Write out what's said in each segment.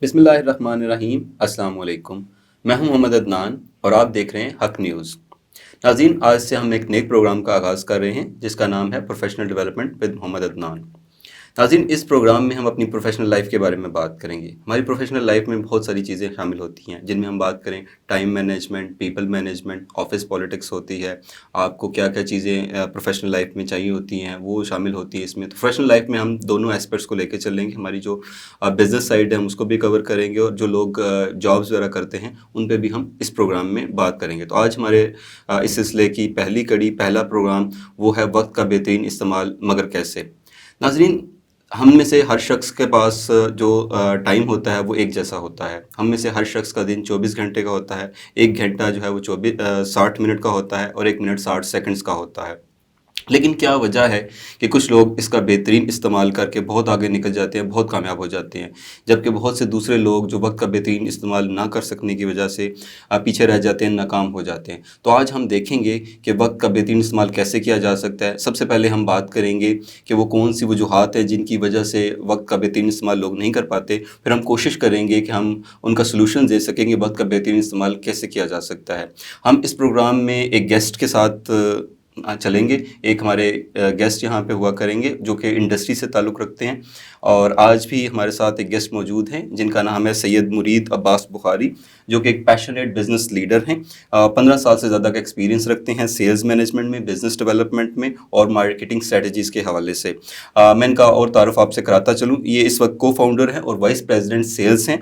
بسم اللہ الرحمن الرحیم، السلام علیکم۔ میں ہوں محمد عدنان اور آپ دیکھ رہے ہیں حق نیوز۔ ناظرین، آج سے ہم ایک نئے پروگرام کا آغاز کر رہے ہیں جس کا نام ہے پروفیشنل ڈیولپمنٹ ود محمد عدنان۔ ناظرین، اس پروگرام میں ہم اپنی پروفیشنل لائف کے بارے میں بات کریں گے۔ ہماری پروفیشنل لائف میں بہت ساری چیزیں شامل ہوتی ہیں جن میں ہم بات کریں time management, people management, office politics ہوتی ہے، آپ کو کیا کیا چیزیں پروفیشنل لائف میں چاہیے ہوتی ہیں وہ شامل ہوتی ہے اس میں۔ تو پروفیشنل لائف میں ہم دونوں اسپیکٹس کو لے کے چلیں گے، ہماری جو بزنس سائڈ ہے ہم اس کو بھی کور کریں گے، اور جو لوگ جابس وغیرہ کرتے ہیں ان پہ بھی ہم اس پروگرام میں بات کریں گے۔ تو آج ہمارے اس سلسلے کی پہلی کڑی، پہلا پروگرام وہ ہے وقت کا بہترین استعمال مگر کیسے۔ ناظرین، ہم میں سے ہر شخص کے پاس جو ٹائم ہوتا ہے وہ ایک جیسا ہوتا ہے۔ ہم میں سے ہر شخص کا دن 24 گھنٹے کا ہوتا ہے۔ ایک گھنٹہ جو ہے وہ 60 منٹ کا ہوتا ہے اور ایک منٹ 60 سیکنڈز کا ہوتا ہے۔ لیکن کیا وجہ ہے کہ کچھ لوگ اس کا بہترین استعمال کر کے بہت آگے نکل جاتے ہیں، بہت کامیاب ہو جاتے ہیں، جبکہ بہت سے دوسرے لوگ جو وقت کا بہترین استعمال نہ کر سکنے کی وجہ سے پیچھے رہ جاتے ہیں، ناکام ہو جاتے ہیں۔ تو آج ہم دیکھیں گے کہ وقت کا بہترین استعمال کیسے کیا جا سکتا ہے۔ سب سے پہلے ہم بات کریں گے کہ وہ کون سی وجوہات ہیں جن کی وجہ سے وقت کا بہترین استعمال لوگ نہیں کر پاتے۔ پھر ہم کوشش کریں گے کہ ہم ان کا سلوشن دے سکیں گے وقت کا بہترین استعمال کیسے کیا جا سکتا ہے۔ ہم اس پروگرام میں ایک گیسٹ کے ساتھ چلیں گے۔ ایک ہمارے گیسٹ یہاں پہ ہوا کریں گے جو کہ انڈسٹری سے تعلق رکھتے ہیں، اور آج بھی ہمارے ساتھ ایک گیسٹ موجود ہیں جن کا نام ہے سید مرید عباس بخاری، جو کہ ایک پیشنیٹ بزنس لیڈر ہیں۔ 15 سال سے زیادہ کا ایکسپیرینس رکھتے ہیں سیلز مینجمنٹ میں، بزنس ڈیولپمنٹ میں اور مارکیٹنگ اسٹریٹجیز کے حوالے سے۔ میں ان کا اور تعارف آپ سے کراتا چلوں، یہ اس وقت کو فاؤنڈر ہیں اور وائس پریزیڈنٹ سیلز ہیں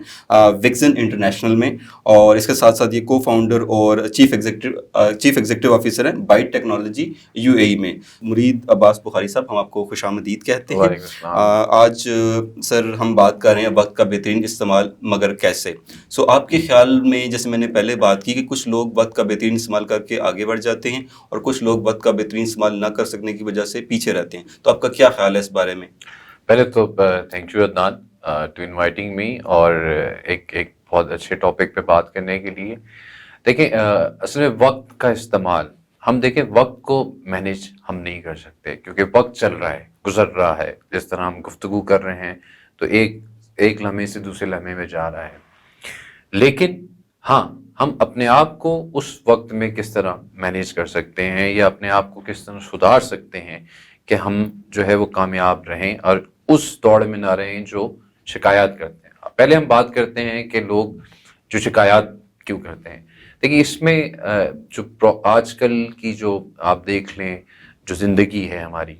وکزن انٹرنیشنل میں، اور اس کے ساتھ ساتھ یہ کو فاؤنڈر اور چیف ایگزیکٹو آفیسر ہیں بائٹ ٹیکنالوجی UAE میں۔ مرید عباس بخاری صاحب، ہم آپ کو خوش آمدید کہتے ہیں۔ وعلیکم السلام۔ آج سر ہم بات کر رہے ہیں وقت کا بہترین استعمال مگر کیسے۔ آپ کے خیال میں، جیسے میں نے پہلے بات کی کہ کچھ لوگ وقت کا بہترین استعمال کر کے آگے بڑھ جاتے ہیں اور کچھ لوگ وقت کا بہترین استعمال نہ کر سکنے کی وجہ سے پیچھے رہتے ہیں، تو آپ کا کیا خیال ہے اس بارے میں؟ پہلے تو thank you Adnan to inviting me, اور ایک بہت اچھے ٹاپک پہ بات کرنے کے لیے۔ دیکھیں، اصل میں وقت کا استعمال، ہم دیکھیں وقت کو مینیج ہم نہیں کر سکتے کیونکہ وقت چل رہا ہے، گزر رہا ہے۔ جس طرح ہم گفتگو کر رہے ہیں تو ایک لمحے سے دوسرے لمحے میں جا رہا ہے، لیکن ہاں، ہم اپنے آپ کو اس وقت میں کس طرح مینیج کر سکتے ہیں یا اپنے آپ کو کس طرح سدھار سکتے ہیں کہ ہم جو ہے وہ کامیاب رہیں اور اس دوڑ میں نہ رہیں جو شکایات کرتے ہیں۔ پہلے ہم بات کرتے ہیں کہ لوگ جو شکایات کیوں کرتے ہیں۔ دیکھیے، اس میں جو آج کل کی جو آپ دیکھ لیں جو زندگی ہے ہماری،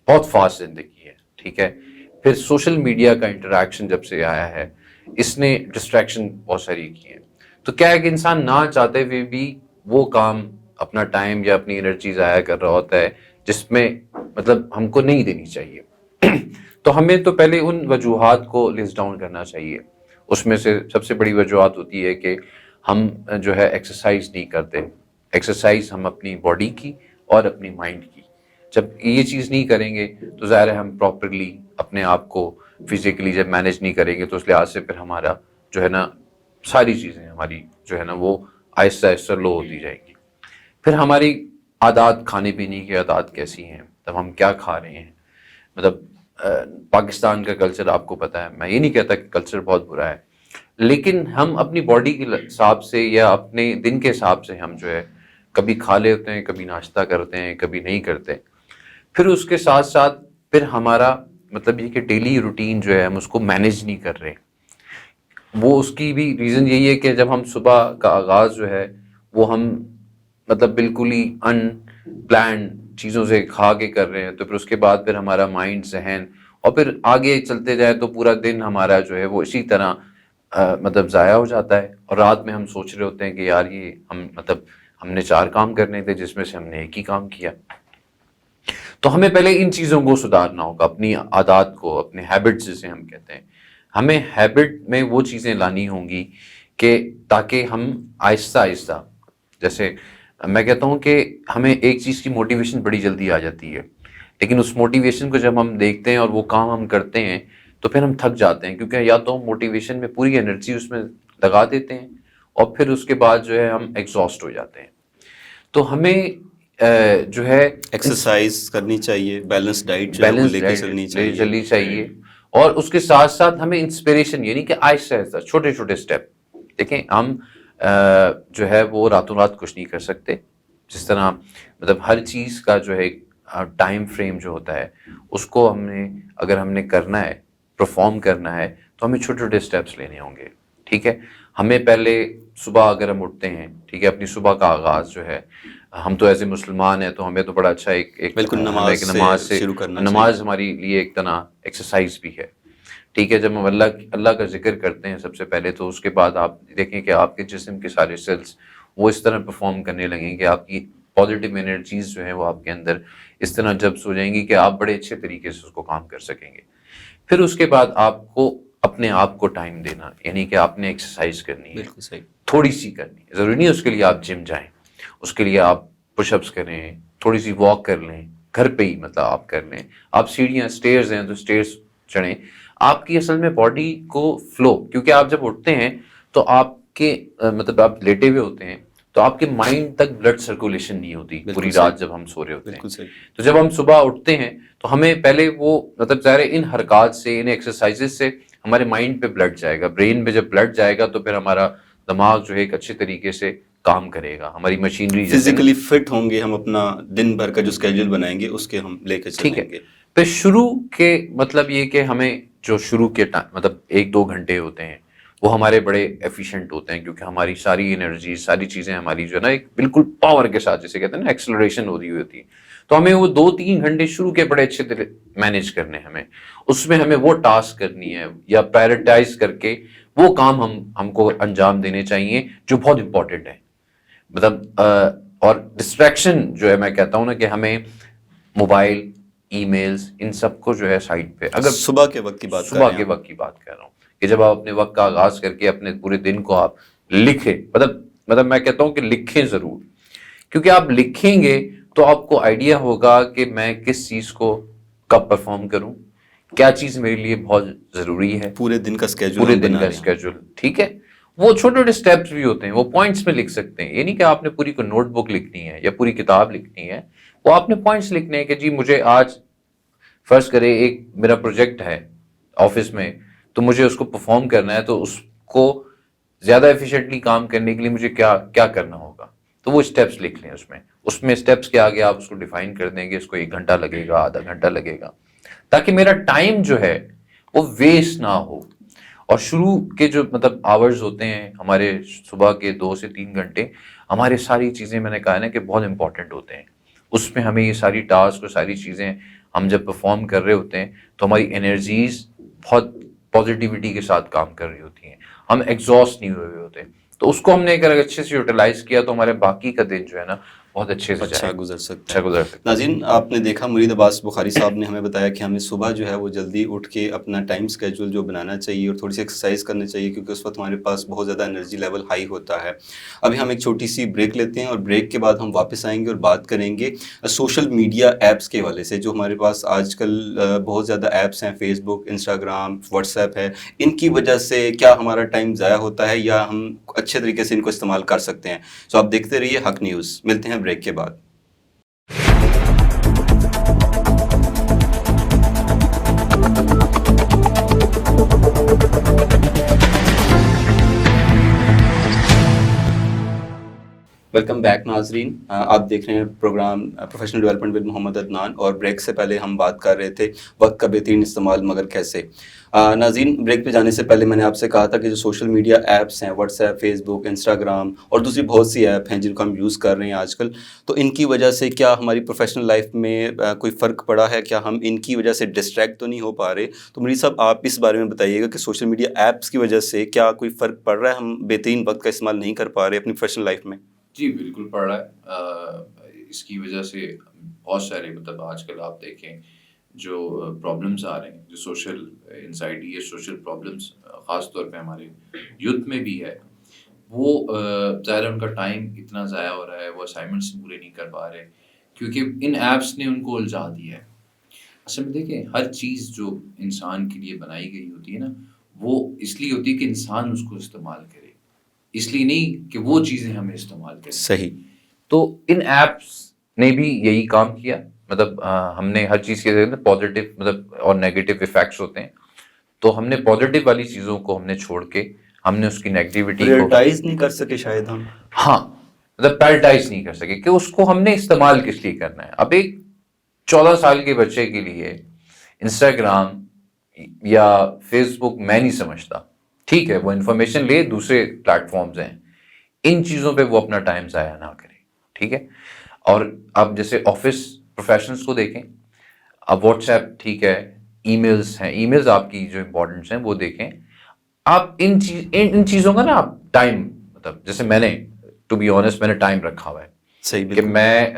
بہت فاسٹ زندگی ہے، ٹھیک ہے۔ پھر سوشل میڈیا کا انٹریکشن جب سے آیا ہے، اس نے ڈسٹریکشن بہت ساری کی ہیں۔ تو کیا ہے کہ انسان نہ چاہتے ہوئے بھی وہ کام، اپنا ٹائم یا اپنی انرجی ضائع کر رہا ہوتا ہے جس میں مطلب ہم کو نہیں دینی چاہیے۔ تو ہمیں تو پہلے ان وجوہات کو لسٹ ڈاؤن کرنا چاہیے۔ اس میں سے سب سے بڑی وجوہات ہوتی ہے کہ ہم جو ہے ایکسرسائز نہیں کرتے۔ ایکسرسائز ہم اپنی باڈی کی اور اپنی مائنڈ کی، جب یہ چیز نہیں کریں گے تو ظاہر ہے ہم پراپرلی اپنے آپ کو فزیکلی جب مینیج نہیں کریں گے تو اس لحاظ سے پھر ہمارا جو ہے نا ساری چیزیں ہماری جو ہے نا وہ آہستہ آہستہ لو ہوتی جائیں گی۔ پھر ہماری عادات، کھانے پینے کی عادات کیسی ہیں، تب ہم کیا کھا رہے ہیں۔ مطلب پاکستان کا کلچر آپ کو پتہ ہے، میں یہ نہیں کہتا کہ کلچر بہت برا ہے، لیکن ہم اپنی باڈی کے حساب سے یا اپنے دن کے حساب سے ہم جو ہے کبھی کھا لیتے ہیں، کبھی ناشتہ کرتے ہیں، کبھی نہیں کرتے۔ پھر اس کے ساتھ ساتھ پھر ہمارا مطلب یہ کہ ڈیلی روٹین جو ہے ہم اس کو مینیج نہیں کر رہے۔ وہ اس کی بھی ریزن یہی ہے کہ جب ہم صبح کا آغاز جو ہے وہ ہم مطلب بالکل ہی ان پلانڈ چیزوں سے کھا کے کر رہے ہیں، تو پھر اس کے بعد پھر ہمارا مائنڈ، ذہن، اور پھر آگے چلتے جائے تو پورا دن ہمارا جو ہے وہ اسی طرح مطلب ضائع ہو جاتا ہے، اور رات میں ہم سوچ رہے ہوتے ہیں کہ یار یہ ہم نے 4 کام کرنے تھے جس میں سے ہم نے ایک ہی کام کیا۔ تو ہمیں پہلے ان چیزوں کو سدھارنا ہوگا، اپنی عادات کو، اپنے ہیبٹس جسے ہم کہتے ہیں۔ ہمیں ہیبٹ میں وہ چیزیں لانی ہوں گی کہ تاکہ ہم آہستہ آہستہ، جیسے میں کہتا ہوں کہ ہمیں ایک چیز کی موٹیویشن بڑی جلدی آ جاتی ہے، لیکن اس موٹیویشن کو جب ہم دیکھتے ہیں اور وہ کام ہم کرتے ہیں تو پھر ہم تھک جاتے ہیں، کیونکہ یا تو ہم موٹیویشن میں پوری انرجی اس میں لگا دیتے ہیں اور پھر اس کے بعد جو ہے ہم ایگزاسٹ ہو جاتے ہیں۔ تو ہمیں جو ہے ایکسرسائز کرنی چاہیے، بیلنس ڈائٹ جو ہے وہ بیلنس لے کے چلنی چاہیے۔ چلنی چاہیے، اور اس کے ساتھ ساتھ ہمیں انسپریشن یعنی کہ آہستہ آہستہ چھوٹے چھوٹے اسٹیپ. دیکھیں ہم جو ہے وہ راتوں رات کچھ نہیں کر سکتے. جس طرح مطلب ہر چیز کا جو ہے ٹائم فریم جو ہوتا ہے اس کو اگر ہم نے کرنا ہے پرفارم کرنا ہے تو ہمیں چھوٹے چھوٹے اسٹیپس لینے ہوں گے. ٹھیک ہے, ہمیں پہلے صبح اگر ہم اٹھتے ہیں, ٹھیک ہے, اپنی صبح کا آغاز جو ہے, ہم تو ایسے مسلمان ہیں تو ہمیں تو بڑا اچھا بالکل نماز سے شروع کرنا نماز ہماری لیے ایک طرح ایکسرسائز بھی ہے. ٹھیک ہے, جب ہم اللہ کا ذکر کرتے ہیں سب سے پہلے تو اس کے بعد آپ دیکھیں کہ آپ کے جسم کے سارے سیلز وہ اس طرح پرفارم کرنے لگیں کہ آپ کی پازیٹیو انرجیز جو ہیں وہ آپ کے اندر اس طرح جب ہو جائیں گی کہ آپ بڑے اچھے طریقے سے اس کو کام کر سکیں گے. پھر اس کے بعد آپ کو اپنے آپ کو ٹائم دینا, یعنی کہ آپ نے ایکسرسائز کرنی ہے, بالکل صحیح, تھوڑی سی کرنی ہے. ضروری نہیں اس کے لیے آپ جم جائیں, اس کے لیے آپ پش اپس کریں, تھوڑی سی واک کر لیں گھر پہ ہی, مطلب آپ کر لیں, آپ سیڑھیاں اسٹیئرز ہیں تو اسٹیئرز چڑھیں. آپ کی اصل میں باڈی کو فلو, کیونکہ آپ جب اٹھتے ہیں تو آپ کے مطلب آپ لیٹے ہوئے ہوتے ہیں تو آپ کے مائنڈ تک بلڈ سرکولیشن نہیں ہوتی پوری رات جب ہم سو رہے ہوتے ہیں. بالکل صحیح. تو جب ہم صبح اٹھتے ہیں تو ہمیں پہلے وہ مطلب ظاہر ان حرکات سے ان ایکسرسائزز سے ہمارے مائنڈ پہ بلڈ جائے گا, برین پہ جب بلڈ جائے گا تو پھر ہمارا دماغ جو ہے ایک اچھے طریقے سے کام کرے گا, ہماری مشینری فزیکلی فٹ ہوں گے, ہم اپنا دن بھر کا جو اسکیجول بنائیں گے اس کے ہم لے کے چلیں گے. پھر شروع کے مطلب یہ کہ ہمیں جو شروع کے مطلب 1-2 گھنٹے ہوتے ہیں وہ ہمارے بڑے ایفیشینٹ ہوتے ہیں, کیونکہ ہماری ساری انرجی ساری چیزیں ہماری جو ہے نا ایک بالکل پاور کے ساتھ جسے کہتے ہیں نا ایکسلریشن ہو رہی ہوتی ہے. تو ہمیں وہ 2-3 گھنٹے شروع کے بڑے اچھے طرح مینیج کرنے, ہمیں اس میں ہمیں وہ ٹاسک کرنی ہے یا پرائرٹائز کر کے وہ کام ہم کو انجام دینے چاہیے جو بہت امپورٹنٹ ہے. مطلب اور ڈسٹریکشن جو ہے میں کہتا ہوں نا کہ ہمیں موبائل, ای میلز, ان سب کو جو ہے سائڈ پہ, اگر صبح کے وقت کی بات صبح کے وقت کی بات کر رہا ہوں کہ جب آپ اپنے وقت کا آغاز کر کے اپنے پورے دن کو آپ لکھیں, مطلب میں کہتا ہوں کہ لکھیں ضرور, کیونکہ آپ لکھیں گے تو آپ کو آئیڈیا ہوگا کہ میں کس چیز کو کب پرفارم کروں, کیا چیز میرے لیے بہت ضروری ہے, پورے دن کا اسکیجول. ٹھیک ہے, وہ چھوٹے چھوٹے اسٹیپس بھی ہوتے ہیں, وہ پوائنٹس میں لکھ سکتے ہیں. یہ نہیں کہ آپ نے پوری کو نوٹ بک لکھنی ہے یا پوری کتاب لکھنی ہے, وہ آپ نے پوائنٹس لکھنے ہیں کہ جی مجھے آج فرض کرے ایک میرا پروجیکٹ ہے آفس میں تو مجھے اس کو پرفارم کرنا ہے, تو اس کو زیادہ ایفیشینٹلی کام کرنے کے لیے مجھے کیا کرنا ہوگا, تو وہ اسٹیپس لکھ لیں. اس میں اسٹیپس کے آگے آپ اس کو ڈیفائن کر دیں گے, اس کو 1 گھنٹہ لگے گا, آدھا گھنٹہ لگے گا, تاکہ میرا ٹائم جو ہے وہ ویسٹ نہ ہو. اور شروع کے جو مطلب آورز ہوتے ہیں ہمارے صبح کے 2 سے 3 گھنٹے ہمارے ساری چیزیں میں نے کہا نا کہ بہت امپورٹنٹ ہوتے ہیں. اس میں ہمیں یہ ساری ٹاسک اور ساری چیزیں ہم جب پرفارم کر رہے ہوتے ہیں تو ہماری انرجیز بہت پازیٹیوٹی کے ساتھ کام کر رہی ہوتی ہیں, ہم ایگزاسٹ نہیں ہوئے ہوتے. تو اس کو ہم نے اگر اچھے سے یوٹیلائز کیا تو ہمارے باقی کا دن جو ہے نا بہت اچھے سے اچھا گزر سکتا ہے. ہے. ناظرین, آپ نے دیکھا مرید عباس بخاری صاحب نے ہمیں بتایا کہ ہمیں صبح جو ہے وہ جلدی اٹھ کے اپنا ٹائم اسکیجول جو بنانا چاہیے اور تھوڑی سی ایکسرسائز کرنی چاہیے, کیونکہ اس وقت ہمارے پاس بہت زیادہ انرجی لیول ہائی ہوتا ہے. ابھی ہم ایک چھوٹی سی بریک لیتے ہیں اور بریک کے بعد ہم واپس آئیں گے اور بات کریں گے سوشل میڈیا ایپس کے حوالے سے. جو ہمارے پاس آج کل بہت زیادہ ایپس ہیں, فیس بک, انسٹاگرام, واٹس ایپ ہے, ان کی وجہ سے کیا ہمارا ٹائم ضائع ہوتا ہے یا ہم اچھے طریقے سے ان کو استعمال کر سکتے ہیں. سو آپ دیکھتے رہیے حق نیوز. ملتے ہیں بریک کے بعد. ویلکم بیک ناظرین, آپ دیکھ رہے ہیں پروگرام پروفیشنل ڈیولپمنٹ ود محمد عدنان, اور بریک سے پہلے ہم بات کر رہے تھے وقت کا بہترین استعمال مگر کیسے. ناظرین, بریک پہ جانے سے پہلے میں نے آپ سے کہا تھا کہ جو سوشل میڈیا ایپس ہیں, واٹس ایپ, فیس بک, انسٹاگرام اور دوسری بہت سی ایپ ہیں جن کو ہم یوز کر رہے ہیں آج کل, تو ان کی وجہ سے کیا ہماری پروفیشنل لائف میں کوئی فرق پڑا ہے, کیا ہم ان کی وجہ سے ڈسٹریکٹ تو نہیں ہو پا رہے؟ تو مرید صاحب آپ اس بارے میں بتائیے گا کہ سوشل میڈیا ایپس کی وجہ سے کیا کوئی فرق پڑ رہا ہے, ہم بہترین وقت کا استعمال نہیں کر پا رہے اپنی پروفیشنل لائف میں؟ جی بالکل پڑ رہا ہے. اس کی وجہ سے بہت سارے مطلب آج کل آپ دیکھیں جو پرابلمس آ رہے ہیں, جو سوشل انزائٹی ہے, سوشل پرابلمس خاص طور پہ ہمارے یوتھ میں بھی ہے, وہ ظاہر ان کا ٹائم اتنا ضائع ہو رہا ہے, وہ اسائنمنٹس پورے نہیں کر پا رہے کیونکہ ان ایپس نے ان کو الجھا دیا ہے. اصل میں دیکھیں ہر چیز جو انسان کے لیے بنائی گئی ہوتی ہے نا, وہ اس لیے ہوتی ہے کہ انسان اس کو استعمال کرے, اس لیے نہیں کہ وہ چیزیں ہمیں استعمال کریں. صحیح. تو ان ایپس نے بھی یہی کام کیا, مطلب ہم نے ہر چیز کے پازیٹیو مطلب اور نیگیٹو ایفیکٹس ہوتے ہیں. تو ہم نے پازیٹیو والی چیزوں کو ہم نے چھوڑ کے ہم نے اس کی نیگیٹیوٹی کو پریورٹائز نہیں کر سکے شاید ہم. ہاں مطلب پریورٹائز نہیں کر سکے کہ اس کو ہم نے استعمال کس لیے کرنا ہے. اب ایک 14 سال کے بچے کے لیے انسٹاگرام یا فیس بک میں نہیں سمجھتا, ٹھیک ہے وہ انفارمیشن لے, دوسرے پلیٹ فارمز ہیں, ان چیزوں پہ وہ اپنا ٹائم ضائع نہ کرے, ٹھیک ہے. اور اب جیسے آفس پروفیشنلس کو دیکھیں, اب واٹس ایپ ٹھیک ہے, ای میلز ہیں, ای میلز آپ کی جو امپورٹنٹس ہیں وہ دیکھیں. آپ ان چیزوں کا نا آپ ٹائم, مطلب جیسے میں نے ٹو بی آنیسٹ میں نے ٹائم رکھا ہوا ہے صحیح کہ میں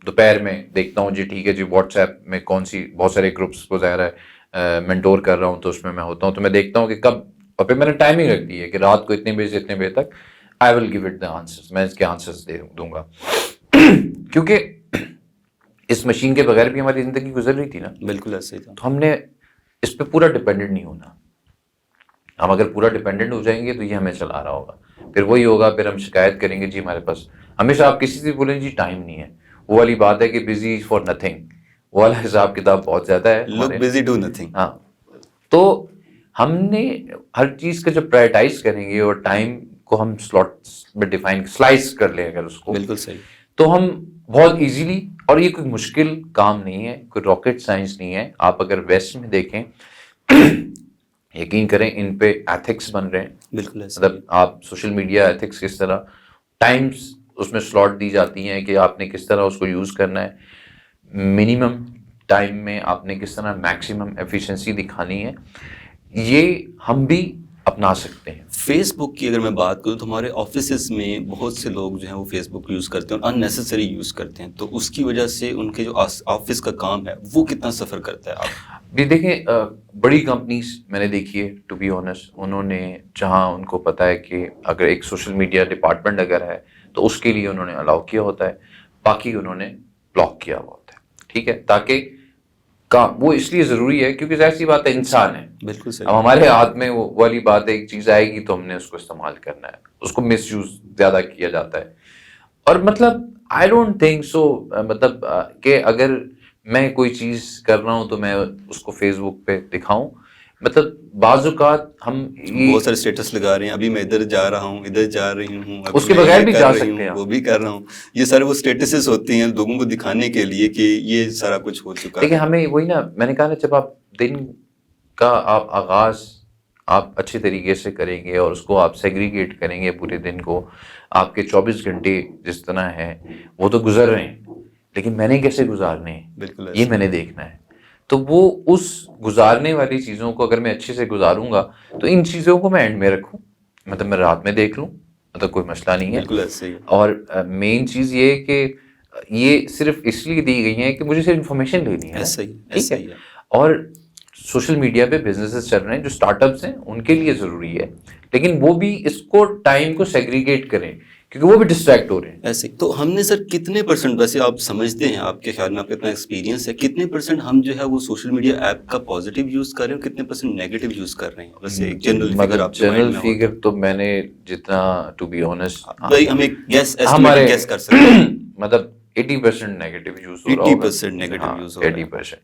دوپہر میں دیکھتا ہوں جی ٹھیک ہے جی واٹس ایپ میں کون سی بہت سارے گروپس کو ظاہر ہے مینٹور کر رہا ہوں تو اس میں ہوتا ہوں, تو میں دیکھتا ہوں کہ کب, اور پھر میں نے ٹائمنگ رکھ دی ہے کہ رات کو اتنے بجے سے اتنے بجے تک I will give it the answers, میں اس کے آنسرس دوں گا. کیونکہ اس مشین کے بغیر بھی ہماری زندگی گزر رہی تھی نا. بالکل ایسے ہی تھا. تو ہم نے اس پہ پورا ڈپینڈنٹ نہیں ہونا. ہم اگر پورا ڈپینڈنٹ ہو جائیں گے تو یہ ہمیں چلا رہا ہوگا, پھر وہی ہوگا, پھر ہم شکایت کریں گے جی ہمارے پاس ہمیشہ آپ کسی سے بولیں جی ٹائم نہیں ہے, وہ والی بات ہے کہ بزی فار نتھنگ, وہ والا حساب کتاب بہت زیادہ ہے. لک بزی ڈو نتھنگ. ہاں, تو ہم نے ہر چیز کا جب پرائرٹائز کریں گے اور ٹائم کو ہم سلاٹس میں ڈیفائن سلائس کر لیں اگر اس کو, بالکل صحیح, تو ہم بہت ایزیلی, اور یہ کوئی مشکل کام نہیں ہے, کوئی راکٹ سائنس نہیں ہے. آپ اگر ویسٹ میں دیکھیں یقین کریں ان پہ ایتھکس بن رہے ہیں. بالکل ایسے مطلب آپ سوشل میڈیا ایتھکس کس طرح, ٹائمز اس میں سلاٹ دی جاتی ہیں کہ آپ نے کس طرح اس کو یوز کرنا ہے, منیمم ٹائم میں آپ نے کس طرح میکسیمم ایفیشنسی دکھانی ہے. یہ ہم بھی اپنا سکتے ہیں. فیس بک کی اگر میں بات کروں تو ہمارے آفیسز میں بہت سے لوگ جو ہیں وہ فیس بک یوز کرتے ہیں اور ان نیسیسری یوز کرتے ہیں, تو اس کی وجہ سے ان کے جو آفس کا کام ہے وہ کتنا سفر کرتا ہے. آپ بھی دیکھیں بڑی کمپنیز میں نے دیکھی ہے ٹو بی آنیسٹ, انہوں نے جہاں ان کو پتا ہے کہ اگر ایک سوشل میڈیا ڈپارٹمنٹ اگر ہے تو اس کے لیے انہوں نے الاؤ کیا ہوتا ہے, باقی انہوں نے بلاک کیا ہوا ہوتا ہے, ٹھیک ہے, تاکہ کام وہ اس لیے ضروری ہے کیونکہ ظاہر سی بات ہے انسان ہے. بالکل صحیح. اب ہمارے ہاتھ میں وہ والی بات ہے, ایک چیز آئے گی تو ہم نے اس کو استعمال کرنا ہے, اس کو مس یوز زیادہ کیا جاتا ہے. اور مطلب آئی ڈونٹ تھنک سو, مطلب کہ اگر میں کوئی چیز کر رہا ہوں تو میں اس کو فیس بک پہ دکھاؤں. مطلب بعض اوقات ہم بہت سارے اسٹیٹس لگا رہے ہیں, ابھی میں ادھر جا رہا ہوں, ادھر جا رہی ہوں, اس کے بغیر بھی جا سکتے ہیں, وہ بھی کر رہا ہوں. یہ سارے وہ اسٹیٹسز ہوتی ہیں لوگوں کو دکھانے کے لیے کہ یہ سارا کچھ ہو چکا ہے. لیکن ہمیں وہی نا, میں نے کہا نا, جب آپ دن کا آپ آغاز آپ اچھے طریقے سے کریں گے اور اس کو آپ سیگریگیٹ کریں گے پورے دن کو, آپ کے 24 گھنٹے جس طرح ہیں وہ تو گزر رہے ہیں, لیکن میں نے کیسے گزارنے ہیں بالکل یہ میں نے دیکھنا ہے. تو وہ اس گزارنے والی چیزوں کو اگر میں اچھے سے گزاروں گا تو ان چیزوں کو میں اینڈ میں رکھوں, مطلب میں رات میں دیکھ لوں, مطلب کوئی مسئلہ نہیں ہے. بالکل ایسے ہی. اور مین چیز یہ ہے کہ یہ صرف اس لیے دی گئی ہیں کہ مجھے صرف انفارمیشن لینی ہے, ایسا ہی, ٹھیک ہے. اور سوشل میڈیا پہ بزنسز چل رہے ہیں جو اسٹارٹ اپس ہیں ان کے لیے ضروری ہے, لیکن وہ بھی اس کو ٹائم کو سیگریگیٹ کریں کیونکہ وہ بھی ڈسٹریکٹ ہو رہے ہیں. ایسے تو ہم نے سر کتنے پرسنٹ, ویسے آپ سمجھتے ہیں, آپ کے خیال میں آپ کا اتنا ایکسپیرینس ہے, کتنے پرسنٹ ہم جو ہے وہ سوشل میڈیا ایپ کا پازیٹیو یوز کر رہے ہیں اور کتنے پرسنٹ نیگیٹو یوز کر رہے ہیں؟ ویسے ایک جنرل فگر آپ کے مائنڈ میں ہو. فگر تو میں نے جتنا ٹو بی آنیسٹ بھائی ہم ایک گیس ایسٹیمیٹ گیس کر سکتے ہیں, مطلب 80% نیگیٹو یوز ہو رہا ہوگا, 80% نیگیٹو یوز ہو رہا ہے, 80%,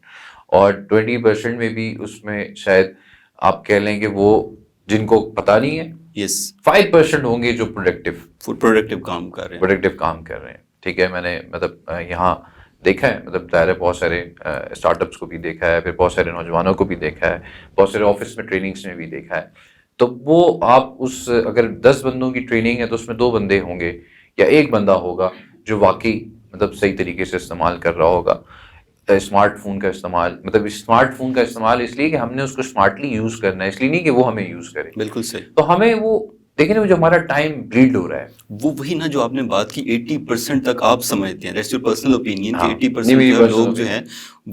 اور 20% میں بھی اس میں شاید آپ کہہ لیں کہ وہ جن کو پتا نہیں ہے, یس 5% ہوں گے جو پروڈکٹیو کام کر رہے ہیں, پروڈکٹیو کام کر رہے ہیں. ٹھیک ہے, میں نے مطلب یہاں دیکھا ہے, مطلب ظاہر ہے بہت سارے اسٹارٹ اپس کو بھی دیکھا ہے, پھر بہت سارے نوجوانوں کو بھی دیکھا ہے, بہت سارے آفس میں ٹریننگس میں بھی دیکھا ہے. تو وہ آپ اس اگر 10 بندوں کی ٹریننگ ہے تو اس میں 2 بندے ہوں گے یا 1 بندہ ہوگا جو واقعی مطلب صحیح طریقے سے استعمال کر رہا ہوگا. اسمارٹ فون کا استعمال, مطلب اسمارٹ فون کا استعمال اس لیے کہ ہم نے اس کو اسمارٹلی یوز کرنا ہے, اس لیے نہیں کہ وہ ہمیں یوز کرے. بالکل صحیح. تو ہمیں وہ دیکھیں نا, جو ہمارا ٹائم بلیڈ ہو رہا ہے وہ وہی نا جو آپ نے بات کی 80% تک آپ سمجھتے ہیں, دیٹس یور پرسنل اوپینین کہ 80% لوگ جو ہیں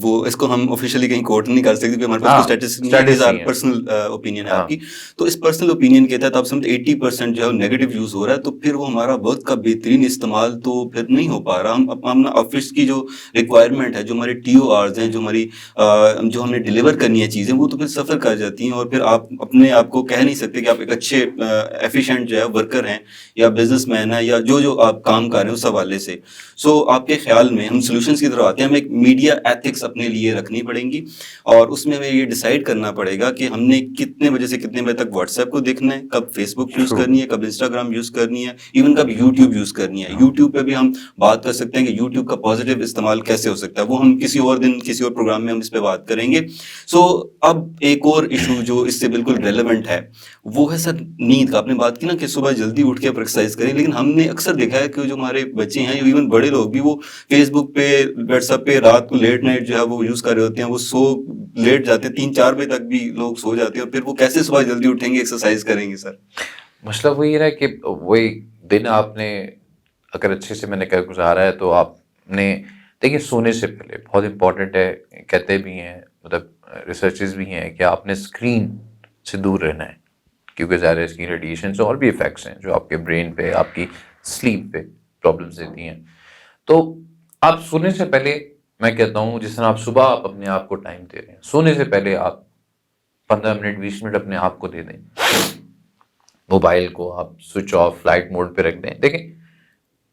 وہ, اس کو ہم آفیشیلی کہیں کوٹ نہیں کر سکتے کیونکہ ہمارے پاس کوئی اسٹیٹسٹکس, پرسنل اوپینین ہے آپ کی. تو اس پرسنل اوپینین کے تحت آپ سمجھتے 80% جو ہے نیگیٹو یوز ہو رہا ہے, تو پھر وہ ہمارا وقت کا بہترین استعمال تو پھر نہیں ہو پا رہا. ہم آفس کی جو ریکوائرمنٹ ہے, جو ہمارے TORs ہیں, جو ہماری جو ہم نے ڈلیور کرنی ہے چیزیں, وہ تو پھر سفر کر جاتی ہیں, اور پھر آپ اپنے آپ کو کہہ نہیں سکتے کہ آپ ایک اچھے ایفیشینٹ جو ہے ورکر ہیں یا بزنس مین ہے یا جو آپ کام کر رہے ہیں اس حوالے سے. سو آپ کے خیال میں ہم سولوشنس کی طرف آتے ہیں, ہم ایک میڈیا ایتھکس لمٹس اپنے لیے رکھنی پڑیں گی, اور اس میں ہمیں یہ ڈیسائیڈ کرنا پڑے گا کہ ہم نے کتنے بجے سے کتنے بجے تک واٹس ایپ کو دیکھنا ہے, کب فیس بک یوز کرنی ہے, کب انسٹاگرام یوز کرنی ہے, ایون کب یوٹیوب یوز کرنی ہے. یوٹیوب پہ بھی ہم بات کر سکتے ہیں کہ یوٹیوب کا پازیٹیو استعمال کیسے ہو سکتا ہے, وہ ہم کسی اور دن کسی اور پروگرام میں ہم اس پہ بات کریں گے. سو اب ایک اور ایشو جو اس سے بالکل ریلیونٹ ہے وہ ہے سر نیند کا. آپ نے بات کی نا کہ صبح جلدی اٹھ کے آپ ایکسرسائز کریں, لیکن ہم نے اکثر دیکھا ہے کہ جو ہمارے بچے ہیں, ایون بڑے لوگ بھی, وہ فیس بک پہ, واٹس ایپ پہ رات کو لیٹ نائٹ جو ہے وہ یوز کر رہے ہوتے ہیں, وہ سو لیٹ جاتے ہیں, 3-4 بجے تک بھی لوگ سو جاتے ہیں, اور پھر وہ کیسے صبح جلدی اٹھیں گے, ایکسرسائز کریں گے سر؟ مسئلہ وہی رہا کہ وہی دن آپ نے اگر اچھے سے میں نے کہا گزارا ہے تو آپ نے دیکھیے سونے سے پہلے بہت امپورٹنٹ ہے, کہتے بھی ہیں مطلب ریسرچز بھی ہیں کہ آپ نے اسکرین سے دور رہنا ہے, کیونکہ ظاہر ہے اسکرین ریڈیشن سے اور بھی افیکٹس ہیں جو آپ کے برین پہ, آپ کی سلیپ پہ پرابلمس دیتی ہیں. تو آپ سونے سے پہلے میں کہتا ہوں جس طرح آپ صبح آپ اپنے آپ کو ٹائم دے رہے ہیں, سونے سے پہلے آپ 15 منٹ 20 منٹ اپنے آپ کو دے دیں. موبائل کو آپ سوئچ آف فلائٹ موڈ پہ رکھ دیں. دیکھیں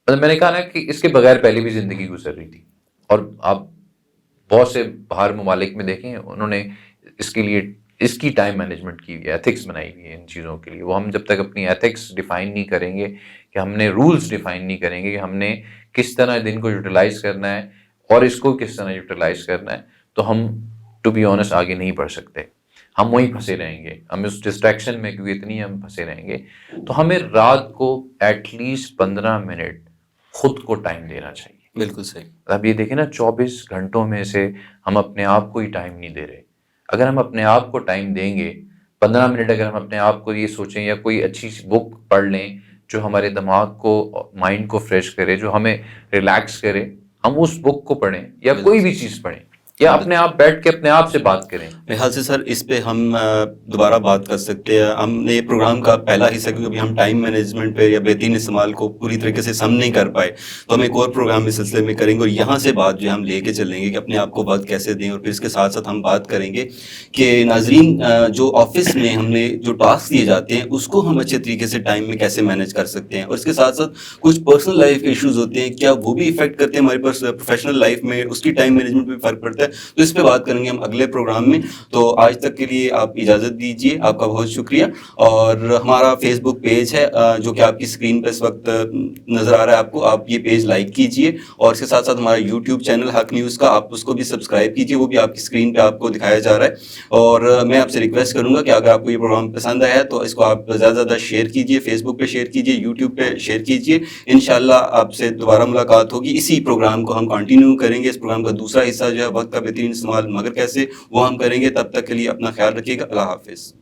میں نے کہا نا کہ اس کے بغیر پہلے بھی زندگی گزر رہی تھی, اور آپ بہت سے باہر ممالک میں دیکھیں انہوں نے اس کے لیے اس کی ٹائم مینجمنٹ کی ہوئی ہے, ایتھکس بنائی ہوئی ہے ان چیزوں کے لیے. وہ ہم جب تک اپنی ایتھکس ڈیفائن نہیں کریں گے, کہ ہم نے رولز ڈیفائن نہیں کریں گے کہ ہم نے کس طرح دن کو یوٹیلائز کرنا ہے اور اس کو کس طرح یوٹیلائز کرنا ہے, تو ہم ٹو بی آنیسٹ آگے نہیں بڑھ سکتے. ہم وہیں پھنسے رہیں گے, ہم اس ڈسٹریکشن میں کیونکہ اتنی ہم پھنسے رہیں گے. تو ہمیں رات کو ایٹ لیسٹ 15 منٹ خود کو ٹائم دینا چاہیے. بالکل صحیح. اب یہ دیکھیں نا 24 گھنٹوں میں سے ہم اپنے آپ کو ہی ٹائم نہیں دے رہے. اگر ہم اپنے آپ کو ٹائم دیں گے 15 منٹ, اگر ہم اپنے آپ کو یہ سوچیں یا کوئی اچھی سی بک پڑھ لیں جو ہمارے دماغ کو, مائنڈ کو فریش کرے, جو ہمیں ریلیکس کرے, ہم اس بک کو پڑھیں یا کوئی بھی چیز پڑھیں یا اپنے آپ بیٹھ کے اپنے آپ سے بات کریں. میرے خیال سے سر اس پہ ہم دوبارہ بات کر سکتے ہیں. ہم نے پروگرام کا پہلا حصہ کیونکہ ابھی ہم ٹائم مینجمنٹ پہ یا بہترین استعمال کو پوری طریقے سے سم نہیں کر پائے, تو ہم ایک اور پروگرام اس سلسلے میں کریں گے, اور یہاں سے بات جو ہم لے کے چلیں گے کہ اپنے آپ کو وقت کیسے دیں. اور پھر اس کے ساتھ ساتھ ہم بات کریں گے کہ ناظرین جو آفس میں ہم نے جو ٹاسک دیے جاتے ہیں اس کو ہم اچھے طریقے سے ٹائم میں کیسے مینیج کر سکتے ہیں, اور اس کے ساتھ ساتھ کچھ پرسنل لائف کے ایشوز ہوتے ہیں, کیا وہ بھی افیکٹ کرتے ہیں ہماری پروفیشنل لائف میں, اس کی ٹائم مینجمنٹ پہ فرق پڑتا ہے. تو اس پہ بات کریں گے ہم اگلے پروگرام میں. تو آج تک کے لیے آپ اجازت دیجیے, آپ کا بہت شکریہ. اور ہمارا فیس بک پیج ہے جو کہ آپ کی اسکرین پہ اس وقت نظر آ رہا ہے آپ کو, آپ یہ پیج لائک کیجیے, اور اس کے ساتھ ساتھ ہمارا یوٹیوب چینل حق نیوز کا آپ اس کو بھی سبسکرائب کیجیے, وہ بھی آپ کی اسکرین پہ آپ کو دکھایا جا رہا ہے. اور میں آپ سے ریکویسٹ کروں گا کہ اگر آپ کو یہ پروگرام پسند آیا ہے تو اس کو آپ زیادہ سے زیادہ شیئر کیجیے, فیس بک پہ شیئر کیجیے, یوٹیوب پہ شیئر کیجیے. انشاءاللہ آپ سے دوبارہ ملاقات ہوگی. اسی پروگرام کو ہم کنٹینیو کریں گے. اس پروگرام کا دوسرا حصہ جو ہے وقت کا بہترین استعمال مگر کیسے, وہ ہم کریں گے. تب تک کے لیے اپنا خیال رکھیے گا. اللہ حافظ.